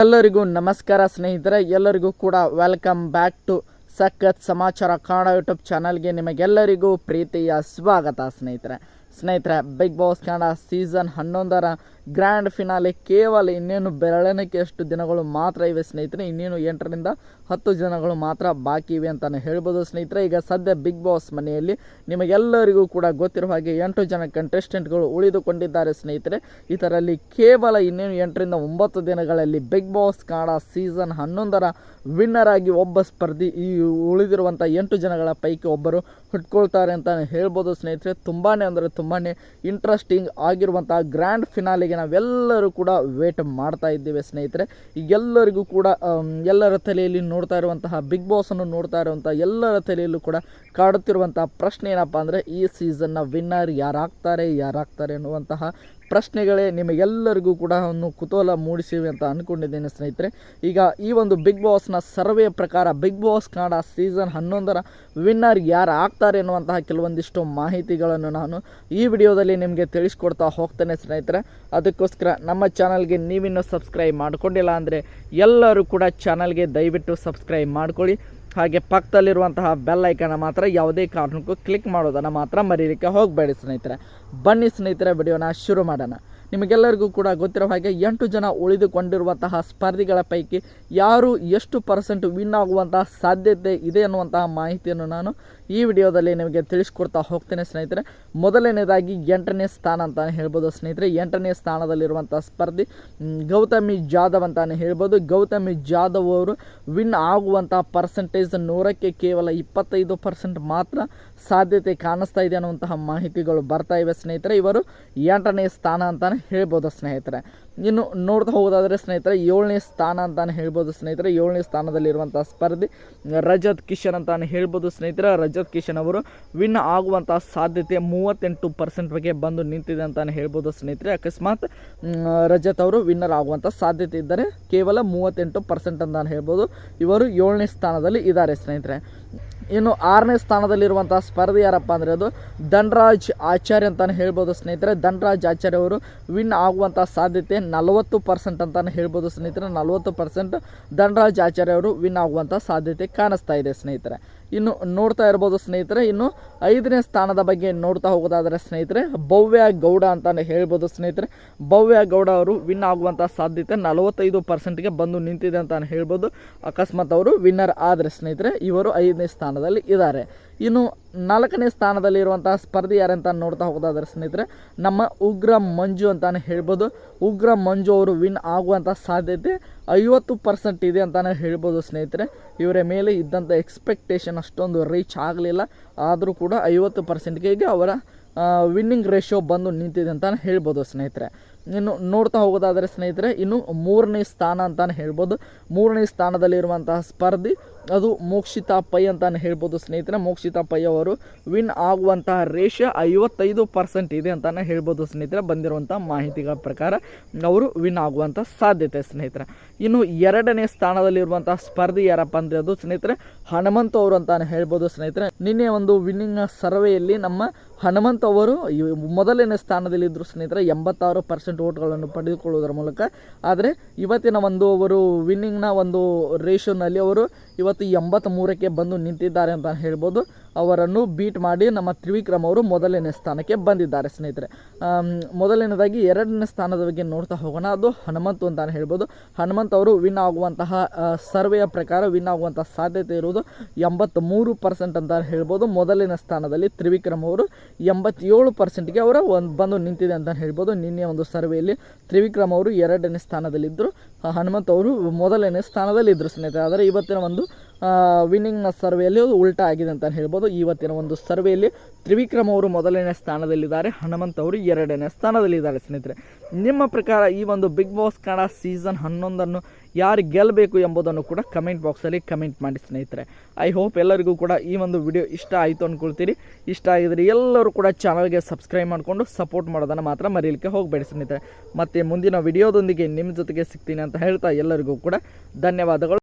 ಎಲ್ಲರಿಗೂ ನಮಸ್ಕಾರ ಸ್ನೇಹಿತರೆ, ಎಲ್ಲರಿಗೂ ಕೂಡ ವೆಲ್ಕಮ್ ಬ್ಯಾಕ್ ಟು ಸಖತ್ ಸಮಾಚಾರ ಕನ್ನಡ ಯೂಟ್ಯೂಬ್ ಚಾನಲ್ಗೆ ನಿಮಗೆಲ್ಲರಿಗೂ ಪ್ರೀತಿಯ ಸ್ವಾಗತ ಸ್ನೇಹಿತರೆ ಬಿಗ್ ಬಾಸ್ ಕನ್ನಡ ಸೀಸನ್ 11ರ ಗ್ರ್ಯಾಂಡ್ ಫಿನಾಲೆ ಕೇವಲ ಇನ್ನೇನು ಬೆರಳೆಣಿಕೆಯಷ್ಟು ದಿನಗಳು ಮಾತ್ರ ಇವೆ ಸ್ನೇಹಿತರೆ. ಇನ್ನೇನು 8ರಿಂದ 10 ದಿನಗಳು ಮಾತ್ರ ಬಾಕಿ ಇವೆ ಅಂತಲೇ ಹೇಳ್ಬೋದು ಸ್ನೇಹಿತರೆ. ಈಗ ಸದ್ಯ ಬಿಗ್ ಬಾಸ್ ಮನೆಯಲ್ಲಿ ನಿಮಗೆಲ್ಲರಿಗೂ ಕೂಡ ಗೊತ್ತಿರುವ ಹಾಗೆ 8 ಜನ ಕಂಟೆಸ್ಟೆಂಟ್ಗಳು ಉಳಿದುಕೊಂಡಿದ್ದಾರೆ ಸ್ನೇಹಿತರೆ. ಇದರಲ್ಲಿ ಕೇವಲ ಇನ್ನೇನು 8ರಿಂದ 9 ದಿನಗಳಲ್ಲಿ ಬಿಗ್ ಬಾಸ್ ಕನ್ನಡ ಸೀಸನ್ 11ರ ವಿನ್ನರ್ ಆಗಿ ಒಬ್ಬ ಸ್ಪರ್ಧಿ ಈ ಉಳಿದಿರುವಂಥ 8 ಜನಗಳ ಪೈಕಿ ಒಬ್ಬರು ಹುಟ್ಕೊಳ್ತಾರೆ ಅಂತಲೇ ಹೇಳ್ಬೋದು ಸ್ನೇಹಿತರೆ. ತುಂಬಾ ಇಂಟ್ರೆಸ್ಟಿಂಗ್ ಆಗಿರುವಂಥ ಗ್ರ್ಯಾಂಡ್ ಫಿನಾಲಿಗೆ ನಾವೆಲ್ಲರೂ ಕೂಡ ವೇಟ್ ಮಾಡ್ತಾ ಇದ್ದೇವೆ ಸ್ನೇಹಿತರೆ. ಈಗೆಲ್ಲರಿಗೂ ಕೂಡ ಎಲ್ಲರ ತಲೆಯಲ್ಲಿ ನೋಡ್ತಾ ಇರುವಂತಹ ಬಿಗ್ ಬಾಸನ್ನು ನೋಡ್ತಾ ಇರುವಂಥ ಎಲ್ಲರ ತಲೆಯಲ್ಲೂ ಕೂಡ ಕಾಡುತ್ತಿರುವಂಥ ಪ್ರಶ್ನೆ ಏನಪ್ಪ ಅಂದರೆ, ಈ ಸೀಸನ್ನ ವಿನ್ನರ್ ಯಾರಾಗ್ತಾರೆ ಅನ್ನುವಂತಹ ಪ್ರಶ್ನೆಗಳೇ ನಿಮಗೆಲ್ಲರಿಗೂ ಕೂಡ ಒಂದು ಕುತೂಹಲ ಮೂಡಿಸಿವೆ ಅಂತ ಅಂದ್ಕೊಂಡಿದ್ದೇನೆ ಸ್ನೇಹಿತರೆ. ಈಗ ಈ ಒಂದು ಬಿಗ್ ಬಾಸ್ನ ಸರ್ವೆ ಪ್ರಕಾರ ಬಿಗ್ ಬಾಸ್ ಕನ್ನಡ ಸೀಸನ್ 11ರ ವಿನ್ನರ್ ಯಾರು ಆಗ್ತಾರೆ ಎನ್ನುವಂತಹ ಕೆಲವೊಂದಿಷ್ಟು ಮಾಹಿತಿಗಳನ್ನು ನಾನು ಈ ವಿಡಿಯೋದಲ್ಲಿ ನಿಮಗೆ ತಿಳಿಸ್ಕೊಡ್ತಾ ಹೋಗ್ತೇನೆ ಸ್ನೇಹಿತರೆ. ಅದಕ್ಕೋಸ್ಕರ ನಮ್ಮ ಚಾನಲ್ಗೆ ನೀವಿನ್ನೂ ಸಬ್ಸ್ಕ್ರೈಬ್ ಮಾಡ್ಕೊಂಡಿಲ್ಲ ಅಂದರೆ ಎಲ್ಲರೂ ಕೂಡ ಚಾನಲ್ಗೆ ದಯವಿಟ್ಟು ಸಬ್ಸ್ಕ್ರೈಬ್ ಮಾಡ್ಕೊಳ್ಳಿ. ಹಾಗೆ ಪಕ್ಕದಲ್ಲಿರುವಂತಹ ಬೆಲ್ ಐಕನ್ನ ಮಾತ್ರ ಯಾವುದೇ ಕಾರಣಕ್ಕೂ ಕ್ಲಿಕ್ ಮಾಡೋದನ್ನು ಮಾತ್ರ ಮರೀಲಿಕ್ಕೆ ಹೋಗಬೇಡಿ ಸ್ನೇಹಿತರೆ. ಬನ್ನಿ ಸ್ನೇಹಿತರೆ, ವಿಡಿಯೋನ ಶುರು ಮಾಡೋಣ. ನಿಮಗೆಲ್ಲರಿಗೂ ಕೂಡ ಗೊತ್ತಿರೋ ಹಾಗೆ 8 ಜನ ಉಳಿದುಕೊಂಡಿರುವಂತಹ ಸ್ಪರ್ಧಿಗಳ ಪೈಕಿ ಯಾರು ಎಷ್ಟು % ವಿನ್ ಆಗುವಂತಹ ಸಾಧ್ಯತೆ ಇದೆ ಅನ್ನುವಂತಹ ಮಾಹಿತಿಯನ್ನು ನಾನು ಈ ವಿಡಿಯೋದಲ್ಲಿ ನಿಮಗೆ ತಿಳಿಸ್ಕೊಡ್ತಾ ಹೋಗ್ತೇನೆ ಸ್ನೇಹಿತರೆ. ಮೊದಲನೇದಾಗಿ 8ನೇ ಸ್ಥಾನ ಅಂತಾನೆ ಹೇಳ್ಬೋದು ಸ್ನೇಹಿತರೆ. 8ನೇ ಸ್ಥಾನದಲ್ಲಿರುವಂಥ ಸ್ಪರ್ಧಿ ಗೌತಮಿ ಜಾಧವ್ ಅಂತಾನೆ ಹೇಳ್ಬೋದು. ಗೌತಮಿ ಜಾಧವ್ ಅವರು ವಿನ್ ಆಗುವಂಥ ಪರ್ಸೆಂಟೇಜ್ 100ಕ್ಕೆ ಕೇವಲ 25% ಮಾತ್ರ ಸಾಧ್ಯತೆ ಕಾಣಿಸ್ತಾ ಇದೆ ಅನ್ನುವಂತಹ ಮಾಹಿತಿಗಳು ಬರ್ತಾ ಇವೆ ಸ್ನೇಹಿತರೆ. ಇವರು 8ನೇ ಸ್ಥಾನ ಅಂತಾನೆ ಹೇಳ್ಬೋದು ಸ್ನೇಹಿತರೆ. ಇನ್ನು ನೋಡ್ತಾ ಹೋಗೋದಾದರೆ ಸ್ನೇಹಿತರೆ 7ನೇ ಸ್ಥಾನ ಅಂತಾನೆ ಹೇಳ್ಬೋದು ಸ್ನೇಹಿತರೆ. 7ನೇ ಸ್ಥಾನದಲ್ಲಿರುವಂಥ ಸ್ಪರ್ಧಿ ರಜತ್ ಕಿಶನ್ ಅಂತಾನೆ ಹೇಳ್ಬೋದು ಸ್ನೇಹಿತರೆ. ರಜತ್ ಕಿಶನ್ ಅವರು ವಿನ್ ಆಗುವಂಥ ಸಾಧ್ಯತೆ 38% ಬಗ್ಗೆ ಬಂದು ನಿಂತಿದೆ ಅಂತಾನೆ ಹೇಳ್ಬೋದು ಸ್ನೇಹಿತರೆ. ಅಕಸ್ಮಾತ್ ರಜತ್ ಅವರು ವಿನ್ನರ್ ಆಗುವಂಥ ಸಾಧ್ಯತೆ ಇದ್ದರೆ ಕೇವಲ 38% ಅಂತಾನೆ ಹೇಳ್ಬೋದು. ಇವರು 7ನೇ ಸ್ಥಾನದಲ್ಲಿ ಇದ್ದಾರೆ ಸ್ನೇಹಿತರೆ. ಇನ್ನು 6ನೇ ಸ್ಥಾನದಲ್ಲಿರುವಂಥ ಸ್ಪರ್ಧಿ ಯಾರಪ್ಪ ಅಂದರೆ ಅದು ಧನ್ರಾಜ್ ಆಚಾರ್ಯ ಅಂತಾನೆ ಹೇಳ್ಬೋದು ಸ್ನೇಹಿತರೆ. ಧನ್ರಾಜ್ ಆಚಾರ್ಯ ಅವರು ವಿನ್ ಆಗುವಂಥ ಸಾಧ್ಯತೆ 40% ಅಂತಾನೆ ಹೇಳ್ಬೋದು ಸ್ನೇಹಿತರೆ. 40% ಧನ್ರಾಜ್ ಆಚಾರ್ಯ ಅವರು ವಿನ್ ಆಗುವಂಥ ಸಾಧ್ಯತೆ ಕಾಣಿಸ್ತಾ ಇದೆ ಸ್ನೇಹಿತರೆ. ಇನ್ನು ನೋಡ್ತಾ ಇರ್ಬೋದು ಸ್ನೇಹಿತರೆ. ಇನ್ನು 5ನೇ ಸ್ಥಾನದ ಬಗ್ಗೆ ನೋಡ್ತಾ ಹೋಗೋದಾದರೆ ಸ್ನೇಹಿತರೆ ಭವ್ಯ ಗೌಡ ಅಂತಾನೆ ಹೇಳ್ಬೋದು ಸ್ನೇಹಿತರೆ. ಭವ್ಯ ಗೌಡ ಅವರು ವಿನ್ ಆಗುವಂಥ ಸಾಧ್ಯತೆ 45%ಗೆ ಬಂದು ನಿಂತಿದೆ ಅಂತಾನೆ ಹೇಳ್ಬೋದು. ಅಕಸ್ಮಾತ್ ಅವರು ವಿನ್ನರ್ ಆದರೆ ಸ್ನೇಹಿತರೆ ಇವರು 5ನೇ ಸ್ಥಾನದಲ್ಲಿ ಇದ್ದಾರೆ. ಇನ್ನು 4ನೇ ಸ್ಥಾನದಲ್ಲಿರುವಂಥ ಸ್ಪರ್ಧಿ ಯಾರಂತ ನೋಡ್ತಾ ಹೋಗೋದಾದ್ರೆ ಸ್ನೇಹಿತರೆ ನಮ್ಮ ಉಗ್ರ ಮಂಜು ಅಂತಾನೆ ಹೇಳ್ಬೋದು. ಉಗ್ರ ಮಂಜು ಅವರು ವಿನ್ ಆಗುವಂಥ ಸಾಧ್ಯತೆ 50% ಇದೆ ಅಂತಾನೆ ಹೇಳ್ಬೋದು ಸ್ನೇಹಿತರೆ. ಇವರ ಮೇಲೆ ಇದ್ದಂಥ ಎಕ್ಸ್ಪೆಕ್ಟೇಷನ್ ಅಷ್ಟೊಂದು ರೀಚ್ ಆಗಲಿಲ್ಲ, ಆದರೂ ಕೂಡ 50%ಗೆ ಅವರ ವಿನ್ನಿಂಗ್ ರೇಷಿಯೋ ಬಂದು ನಿಂತಿದೆ ಅಂತಾನೆ ಹೇಳ್ಬೋದು ಸ್ನೇಹಿತರೆ. ಇನ್ನು ನೋಡ್ತಾ ಹೋಗೋದಾದರೆ ಸ್ನೇಹಿತರೆ ಇನ್ನು 3ನೇ ಸ್ಥಾನ ಅಂತಾನೆ ಹೇಳ್ಬೋದು. 3ನೇ ಸ್ಥಾನದಲ್ಲಿರುವಂತಹ ಸ್ಪರ್ಧಿ ಅದು ಮೋಕ್ಷಿತಾ ಪೈ ಅಂತಾನೆ ಹೇಳ್ಬೋದು ಸ್ನೇಹಿತರೆ. ಮೋಕ್ಷಿತಾ ಪೈ ಅವರು ವಿನ್ ಆಗುವಂತಹ ರೇಷಿಯೋ 55% ಇದೆ ಅಂತಾನೆ ಹೇಳ್ಬೋದು ಸ್ನೇಹಿತರೆ. ಬಂದಿರುವಂಥ ಮಾಹಿತಿಗಳ ಪ್ರಕಾರ ಅವರು ವಿನ್ ಆಗುವಂಥ ಸಾಧ್ಯತೆ ಸ್ನೇಹಿತರೆ. ಇನ್ನು 2ನೇ ಸ್ಥಾನದಲ್ಲಿರುವಂತಹ ಸ್ಪರ್ಧಿ ಯಾರಪ್ಪ ಅಂದರೆ ಅದು ಸ್ನೇಹಿತರೆ ಹನುಮಂತ್ ಅವರು ಅಂತಾನೆ ಹೇಳ್ಬೋದು ಸ್ನೇಹಿತರೆ. ನಿನ್ನೆ ಒಂದು ವಿನ್ನಿಂಗ್ ಸರ್ವೆಯಲ್ಲಿ ನಮ್ಮ ಹನುಮಂತ್ ಅವರು ಮೊದಲನೇ ಸ್ಥಾನದಲ್ಲಿದ್ದರು ಸ್ನೇಹಿತರೆ, 86% ಓಟ್ಗಳನ್ನು ಪಡೆದುಕೊಳ್ಳುವುದರ ಮೂಲಕ. ಆದರೆ ಇವತ್ತಿನ ಒಂದು ಅವರು ವಿನ್ನಿಂಗ್ನ ಒಂದು ರೇಷೋನಲ್ಲಿ ಅವರು ಇವತ್ತು 83ಕ್ಕೆ ಬಂದು ನಿಂತಿದ್ದಾರೆ ಅಂತ ಹೇಳ್ಬೋದು. ಅವರನ್ನು ಬೀಟ್ ಮಾಡಿ ನಮ್ಮ ತ್ರಿವಿಕ್ರಮ್ ಅವರು ಮೊದಲನೇ ಸ್ಥಾನಕ್ಕೆ ಬಂದಿದ್ದಾರೆ ಸ್ನೇಹಿತರೆ. ಮೊದಲನೇದಾಗಿ 2ನೇ ಸ್ಥಾನದ ಬಗ್ಗೆ ನೋಡ್ತಾ ಹೋಗೋಣ. ಅದು ಹನುಮಂತ್ ಅಂತಾನೆ ಹೇಳ್ಬೋದು. ಹನುಮಂತ್ ಅವರು ವಿನ್ ಆಗುವಂತಹ ಸರ್ವೆಯ ಪ್ರಕಾರ ವಿನ್ ಆಗುವಂತಹ ಸಾಧ್ಯತೆ ಇರುವುದು 83% ಅಂತ ಹೇಳ್ಬೋದು. ಮೊದಲನೇ ಸ್ಥಾನದಲ್ಲಿ ತ್ರಿವಿಕ್ರಮ್ ಅವರು 87%ಗೆ ಅವರ ಬಂದು ನಿಂತಿದೆ ಅಂತ ಹೇಳ್ಬೋದು. ನಿನ್ನೆ ಒಂದು ಸರ್ವೆಯಲ್ಲಿ ತ್ರಿವಿಕ್ರಮ್ ಅವರು 2ನೇ ಸ್ಥಾನದಲ್ಲಿದ್ದರು, ಹನುಮಂತ್ ಅವರು ಮೊದಲನೇ ಸ್ಥಾನದಲ್ಲಿದ್ದರು ಸ್ನೇಹಿತರೆ. ಆದರೆ ಇವತ್ತಿನ ಒಂದು ವಿನ್ನಿಂಗ್ನ ಸರ್ವೆಯಲ್ಲಿ ಉಲ್ಟಾ ಆಗಿದೆ ಅಂತ ಹೇಳ್ಬೋದು. ಇವತ್ತಿನ ಒಂದು ಸರ್ವೆಯಲ್ಲಿ ತ್ರಿವಿಕ್ರಮ್ ಅವರು ಮೊದಲನೇ ಸ್ಥಾನದಲ್ಲಿದ್ದಾರೆ, ಹನುಮಂತ್ ಅವರು 2ನೇ ಸ್ಥಾನದಲ್ಲಿದ್ದಾರೆ ಸ್ನೇಹಿತರೆ. ನಿಮ್ಮ ಪ್ರಕಾರ ಈ ಒಂದು ಬಿಗ್ ಬಾಸ್ ಕನ್ನಡ ಸೀಸನ್ 11ನ್ನು ಯಾರು ಗೆಲ್ಲಬೇಕು ಎಂಬುದನ್ನು ಕೂಡ ಕಮೆಂಟ್ ಬಾಕ್ಸಲ್ಲಿ ಕಮೆಂಟ್ ಮಾಡಿ ಸ್ನೇಹಿತರೆ. ಐ ಹೋಪ್ ಎಲ್ಲರಿಗೂ ಕೂಡ ಈ ಒಂದು ವಿಡಿಯೋ ಇಷ್ಟ ಆಯಿತು ಅಂದ್ಕೊಳ್ತೀರಿ. ಇಷ್ಟ ಆಗಿದ್ರೆ ಎಲ್ಲರೂ ಕೂಡ ಚಾನಲ್ಗೆ ಸಬ್ಸ್ಕ್ರೈಬ್ ಮಾಡಿಕೊಂಡು ಸಪೋರ್ಟ್ ಮಾಡೋದನ್ನು ಮಾತ್ರ ಮರೀಲಿಕ್ಕೆ ಹೋಗಬೇಡಿ ಸ್ನೇಹಿತರೆ. ಮತ್ತು ಮುಂದಿನ ವಿಡಿಯೋದೊಂದಿಗೆ ನಿಮ್ಮ ಜೊತೆಗೆ ಸಿಗ್ತೀನಿ ಅಂತ ಹೇಳ್ತಾ ಎಲ್ಲರಿಗೂ ಕೂಡ ಧನ್ಯವಾದಗಳು.